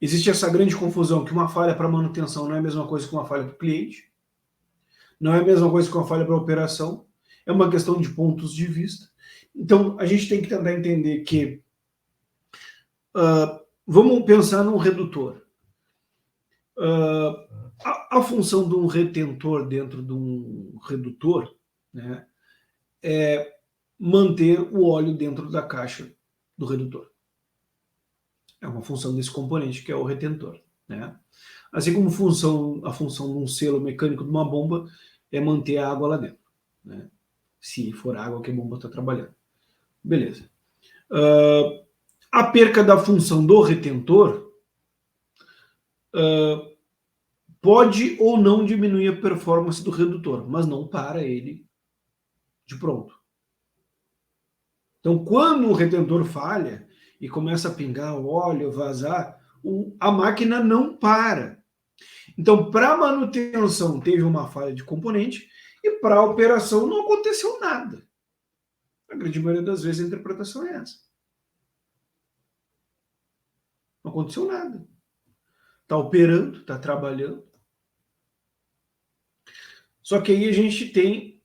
Existe essa grande confusão que uma falha para manutenção não é a mesma coisa que uma falha para o cliente, não é a mesma coisa que uma falha para a operação, é uma questão de pontos de vista. Então, a gente tem que tentar entender que, vamos pensar num redutor. A função de um retentor dentro de um redutor, né, é manter o óleo dentro da caixa do redutor. É uma função desse componente, que é o retentor, né? Assim como a função de um selo mecânico de uma bomba é manter a água lá dentro, né? Se for água que a bomba está trabalhando. Beleza. A perca da função do retentor pode ou não diminuir a performance do redutor, mas não para ele de pronto. Então, quando o retentor falha e começa a pingar o óleo, vazar, a máquina não para. Então, para manutenção teve uma falha de componente e para a operação não aconteceu nada. A grande maioria das vezes a interpretação é essa. Não aconteceu nada. Está operando, está trabalhando. Só que aí a gente tem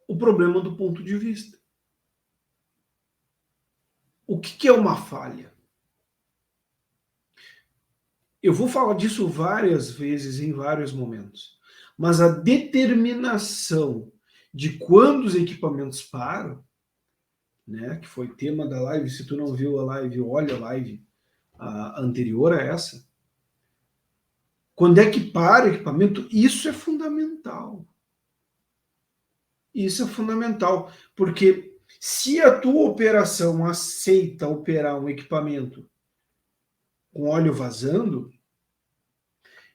o problema do ponto de vista. O que é uma falha? Eu vou falar disso várias vezes, em vários momentos. Mas a determinação de quando os equipamentos param, né, que foi tema da live, se tu não viu a live, olha a live anterior a essa. Quando é que para o equipamento? Isso é fundamental. Isso é fundamental, porque se a tua operação aceita operar um equipamento com óleo vazando,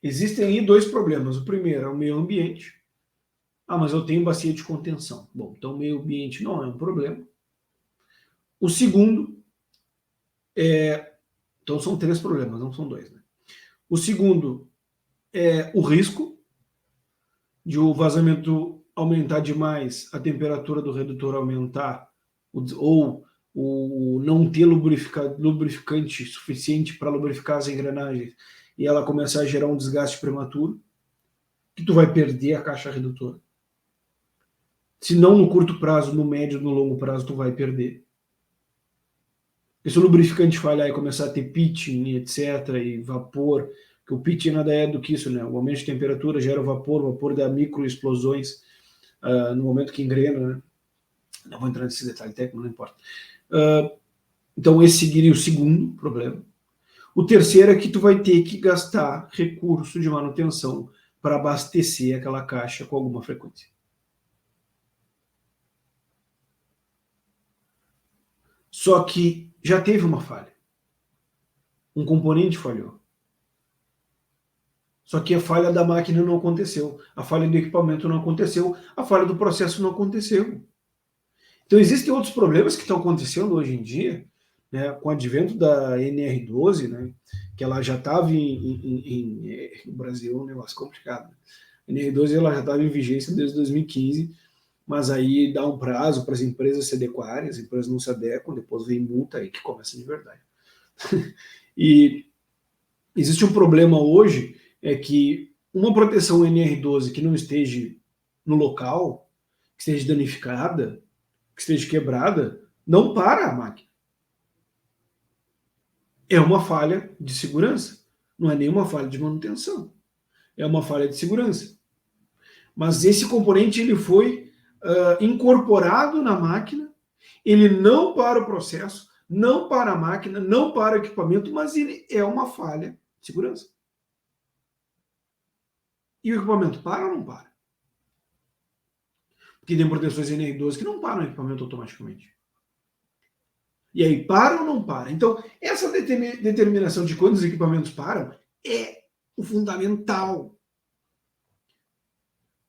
existem aí dois problemas. O primeiro é o meio ambiente. Mas eu tenho bacia de contenção. Bom, então o meio ambiente não é um problema. O segundo então são três problemas, não são dois, né? O segundo é o risco de o vazamento aumentar demais, a temperatura do redutor aumentar, ou o não ter lubrificante suficiente para lubrificar as engrenagens e ela começar a gerar um desgaste prematuro, que tu vai perder a caixa redutora. Se não no curto prazo, no médio, no longo prazo, tu vai perder. E se o lubrificante falhar e começar a ter pitching, etc., e vapor, que o pitching nada é do que isso, né? O aumento de temperatura gera vapor, o vapor dá microexplosões no momento que engrena, né? Não vou entrar nesse detalhe técnico, não importa. Então esse seria o segundo problema. O terceiro é que tu vai ter que gastar recurso de manutenção para abastecer aquela caixa com alguma frequência. Só que já teve uma falha. Um componente falhou. Só que a falha da máquina não aconteceu, a falha do equipamento não aconteceu, a falha do processo não aconteceu. Então existem outros problemas que estão acontecendo hoje em dia, né, com o advento da NR12, né, que ela já estava no Brasil, é um negócio complicado. A NR12 ela já estava em vigência desde 2015, mas aí dá um prazo para as empresas se adequarem, as empresas não se adequam, depois vem multa aí que começa de verdade. E existe um problema hoje, é que uma proteção NR12 que não esteja no local, que esteja danificada, que esteja quebrada, não para a máquina. É uma falha de segurança, não é nenhuma falha de manutenção, é uma falha de segurança. Mas esse componente ele foi incorporado na máquina, ele não para o processo, não para a máquina, não para o equipamento, mas ele é uma falha de segurança. E o equipamento para ou não para? Porque tem proteções NR12 que não param o equipamento automaticamente. E aí, para ou não para? Então, essa determinação de quando os equipamentos param é o fundamental.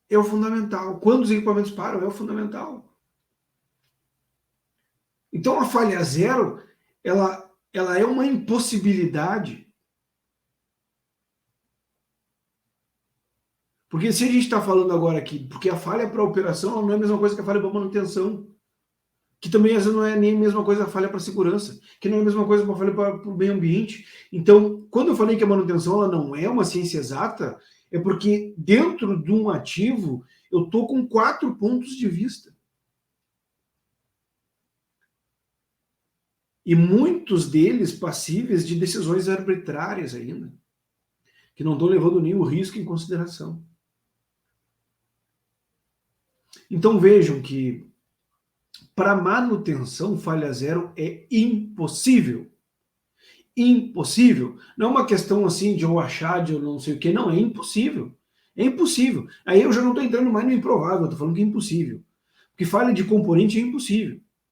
É o fundamental. Quando os equipamentos param, é o fundamental. Então, a falha zero, ela é uma impossibilidade. Porque se a gente está falando agora aqui, porque a falha para a operação não é a mesma coisa que a falha para a manutenção. que também às vezes não é nem a mesma coisa a falha para segurança, que não é a mesma coisa para falha para o meio ambiente. Então, quando eu falei que a manutenção ela não é uma ciência exata, é porque dentro de um ativo eu estou com 4 pontos de vista. E muitos deles passíveis de decisões arbitrárias ainda, que não estão levando nem o risco em consideração. Então vejam que para manutenção, falha zero é impossível. Impossível. Não é uma questão assim de eu achar, de eu não sei o que, não, é impossível. É impossível. Aí eu já não estou entrando mais no improvável, estou falando que é impossível. Porque falha de componente é impossível.